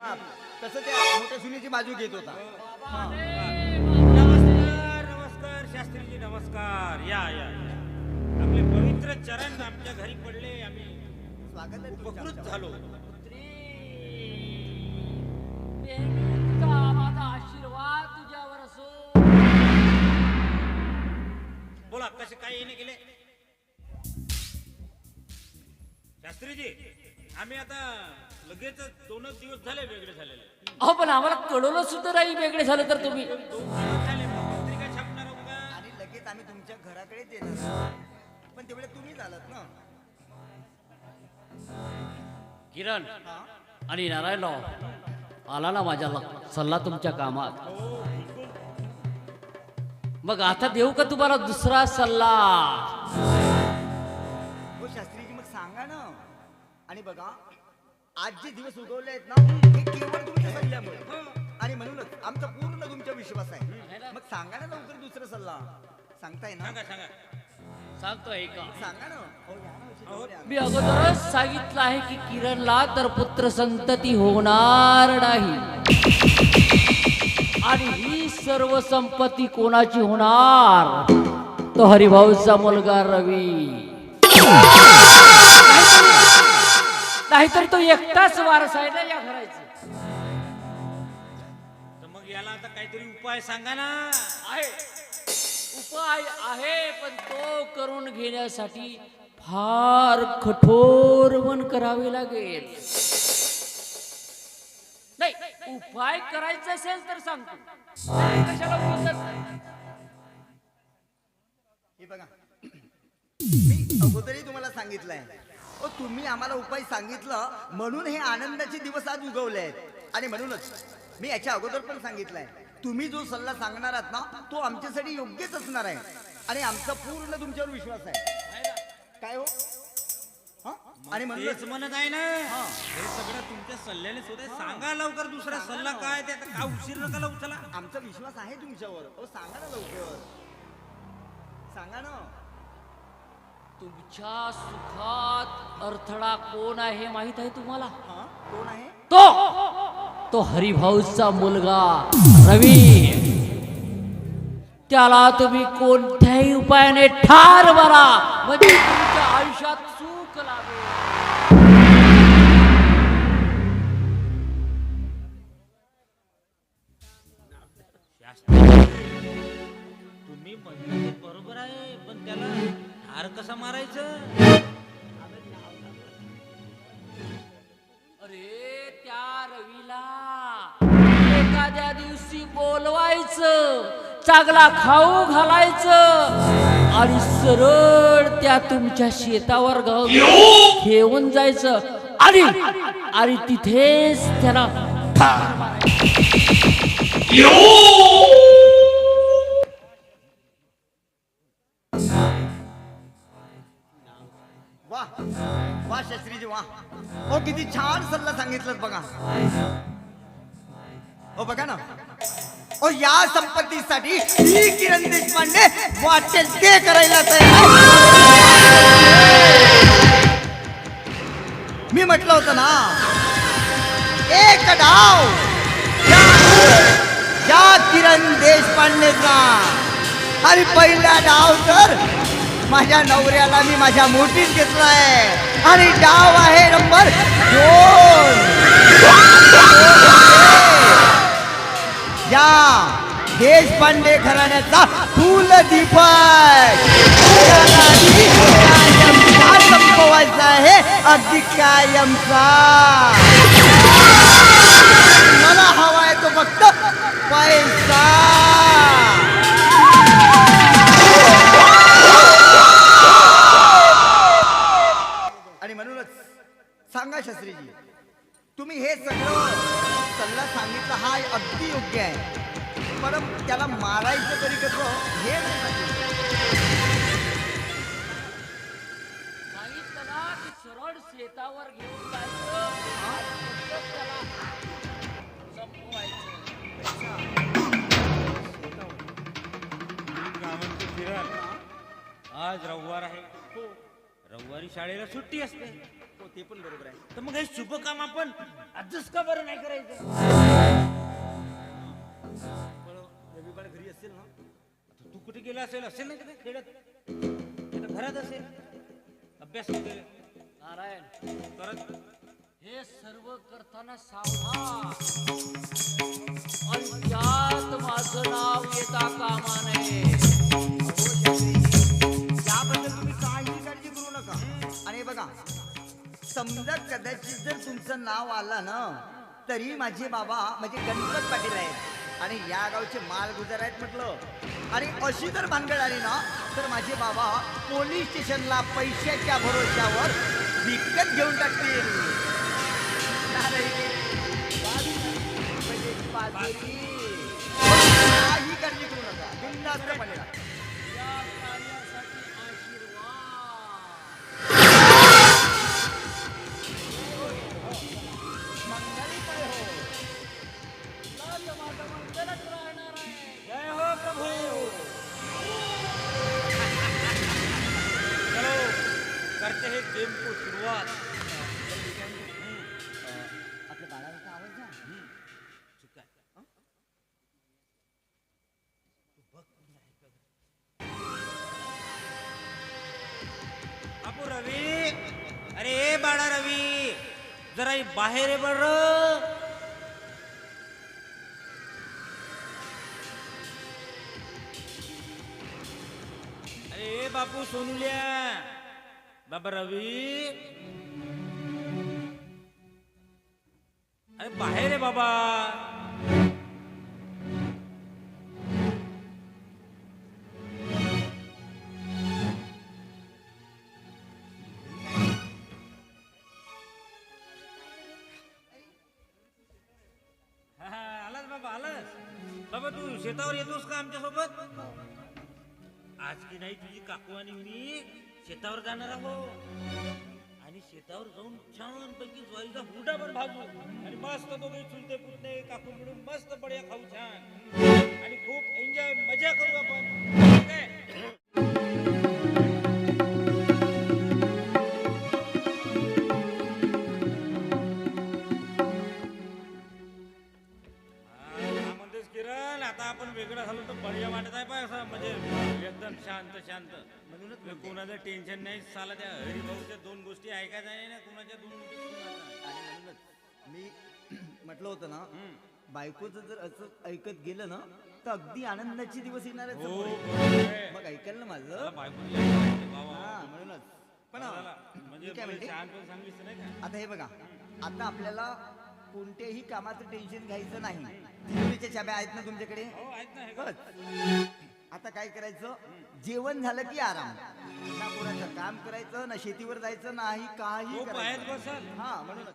तसं त्या मोठ्या सुनीची बाजू घेत होता. नमस्कार नमस्कार शास्त्रीजी नमस्कार. या या या. आपले पवित्र चरण आमच्या घरी पडले. आम्ही स्वागत आहे तुमचं उपकृत आमच्या. झालो. माझा आशीर्वाद तुझ्यावर असो. बोला कसे काय येणे गेले शास्त्रीजी. आम्ही आता लगेच 2 दिवस झाले वेगळे झालेले. अहो पण आम्हाला कळवलं सुद्धा नाही वेगळे झालं तर तुम्ही. 2 दिवस झाले मग पत्रिका छापणार आहोत का? आणि लगेच आम्ही तुमच्या घराकडे येणार, पण तेवढे तुम्ही झालात ना. किरण आणि नारायणराव आला ना माझ्या सल्ला तुमच्या कामात. मग आता देऊ का तुम्हाला दुसरा सल्ला? हो शास्त्रीजी मग सांगा ना. आणि बघा आज जे दिवस उगवले आहेत ना हे केवळ तुमच्या सल्ल्यामुळे, आणि म्हणूनच आमचा पूर्ण तुमचा विश्वास आहे. मग सांगा ना लवकर दुसरा सल्ला. सांगताय ना? सांगा सांगा. सांगतोय का? सांगा ना. हो, या ना, जवळ या ना. मी अगोदरच सांगितलं आहे की किरणला तर पुत्र संतती होणार नाही, आणि ही सर्व संपत्ती कोणाची होणार? तो हरिभाऊचा मुलगा रवी. नाहीतर तो एकटाच वारस आहे ना या घराचा. तर मग याला आता काहीतरी उपाय सांगा ना. आहे उपाय आहे, पण तो करून घेण्यासाठी फार कठोर मन करावे लागेल. नाही उपाय करायचा असेल तर सांगतो. नाही, कशाला बोलतात? हे बघा मी अगोदरही तुम्हाला सांगितलंय. ओ तुम्ही आम्हाला उपाय सांगितलं म्हणून हे आनंदाचे दिवस आज उगवले आहेत. आणि म्हणूनच मी याच्या अगोदर पण सांगितलंय तुम्ही जो सल्ला सांगणार आहात ना तो आमच्यासाठी योग्यच असणार आहे, आणि आमचा पूर्ण तुमच्यावर विश्वास आहे. काय हो हा? आणि म्हणूनच तेच म्हणत आहे ना. हे सगळं तुमच्या सल्ल्याने सुद्धा सांगा लवकर दुसरा सल्ला काय ते. आता का उशीर नका लावू. चला. आमचा विश्वास आहे तुमच्यावर. ओ सांगा ना लवकर. सांगा ना. तुमच्या सुखात अडथळा कोण आहे माहित आहे तुम्हाला? हा कोण आहे? तो हरिभाऊचा मुलगा रवी. त्याला तुम्ही कोणत्याही उपायाने ठार मारा, म्हणजे तुमच्या आयुष्यात सुख लाभेल. तुम्ही म्हणता ते बरोबर आहे, पण त्याला हार कसा मारायचं? अरे त्या रवीला एखाद्या दिवशी बोलवायचं, चांगला खाऊ घालायचं, आणि सरळ त्या तुमच्या शेतावर घेऊन जायचं, आणि तिथेच त्याला ठार मारायचं. वा वा शास्त्रीजी वा. ओ किती छान सल्ला सांगितलं बघा. ओ बघा ना. ओ या संपत्तीसाठी ही किरण देशपांडे वाटेल ते करायला तयार. मी म्हटलं होतं ना एक डाव या किरण देशपांडेचा, आणि पहिला डाव तर माझ्या नवऱ्याला मी माझ्या मोठीत घेतलाय, आणि डाव आहे नंबर 2. या देशपांडे घराण्याचा फुल दीपक संपवायचा आहे, अगदी कायमचा. मला हवा आहे तो फक्त पैसा. आणि म्हणूनच सांगा शास्त्रीजी, तुम्ही हे सगळं सल्ला सांगितलं हा अगदी योग्य आहे, पण त्याला मारायचं तरी कसं हे नाही सांगितलं. सांगितलं ना की सरळ शेतावर घेऊन जायचं, आणि त्याला संपवायचं. काय म्हणतो किरण? आज रविवार आहे. रविवारी शाळेला सुट्टी असते. ते पण बरोबर आहे. तर मग हे शुभ काम आपण आजच का बरं नाही करायचं? पण रविवार घरी असेल ना? आता तू कुठे गेला असेल ना तिथे खेळत, तिथं घरात असेल, अभ्यास वगैरे नारायण, करत. हे सर्व करताना सावधान आणि त्यात माझं नाव येता कामा नये. अहो शास्त्रीजी, याबद्दल तुम्ही काही काळजी करू नका. आणि हे बघा, समजा कदाचित जर तुमचं नाव आलं ना, तरी माझे बाबा म्हणजे गणपत पाटील आहेत आणि या गावचे मालगुजार आहेत म्हटलं. आणि अशी जर भानगड आली ना, तर माझे बाबा पोलीस स्टेशनला पैशाच्या भरोश्यावर विकत घेऊन टाकतील. म्हणजे बाजरी. काही काळजी करू नका, बिनधास्तपणे राहा. या कार्यासाठी आशीर्वाद. मंगली पाय हो. तर माझं मंगलच राहणार आहे. जय हो प्रभू. चलो करते हे गेम को सुरुवात. आपल्या बाळाचा आवाज द्या. चुका आहे. बापू रवी, अरे ए बाळा रवी, जरा ही बाहेर आहे बरं. अरे ए बापू सोनुल्या, बाबा रवी, अरे बाहेर आहे बाबा. हा, आलास बाबा आलास. बाबा तू शेतावर येतोस का आमच्या सोबत? आज की नाही तुझी काकू आणि मी शेतावर जाणार आहोत आणि शेतावर जाऊन छान पैकी ज्वारीचा हुरडाभर भाजू आणि मस्त दोघे चुलते पुतणे काकू मिळून मस्त बढिया खाऊ छान आणि खूप एन्जॉय मजा करू आपण. ठीक आहे? हा, म्हणतेस किरण, आता आपण वेगळं झालो तर बढिया वाटत आहे पाय असं म्हणजे एकदम शांत शांत. म्हणूनच कोणाचं टेन्शन नाही. साला त्या हरिभाऊच्या दोन गोष्टी ऐकायच्या नाही ना, कोणाच्या दोन गोष्टी सुनायच्या. आणि म्हणूनच मी म्हटलं होतं ना, बायकोचं जर असं ऐकत गेलं ना, तर अगदी आनंदाचे दिवस येणार आहेत हो, समोर. बरोबर आहे. मग ऐकाल ना मला माझं. बायकोला ऐकायचं, वा, वा, वा. हा, म्हणूनच. पण झाला. मी म्हणजे काय म्हणते, शहाणपण सांगितलं नाही का? आता हे बघा, आता आपल्याला कोणत्याही कामाचं टेन्शन घ्यायचं नाही. तिजोरीच्या चाब्या आहेत ना तुमच्याकडे? हो आहेत ना हे का? बस. आता काय करायचं, जेवण झालं की आराम. ना कोणाचं काम करायचं, ना शेतीवर जायचं, नाही काही तो पायात करायचं. बसल. हा, म्हणून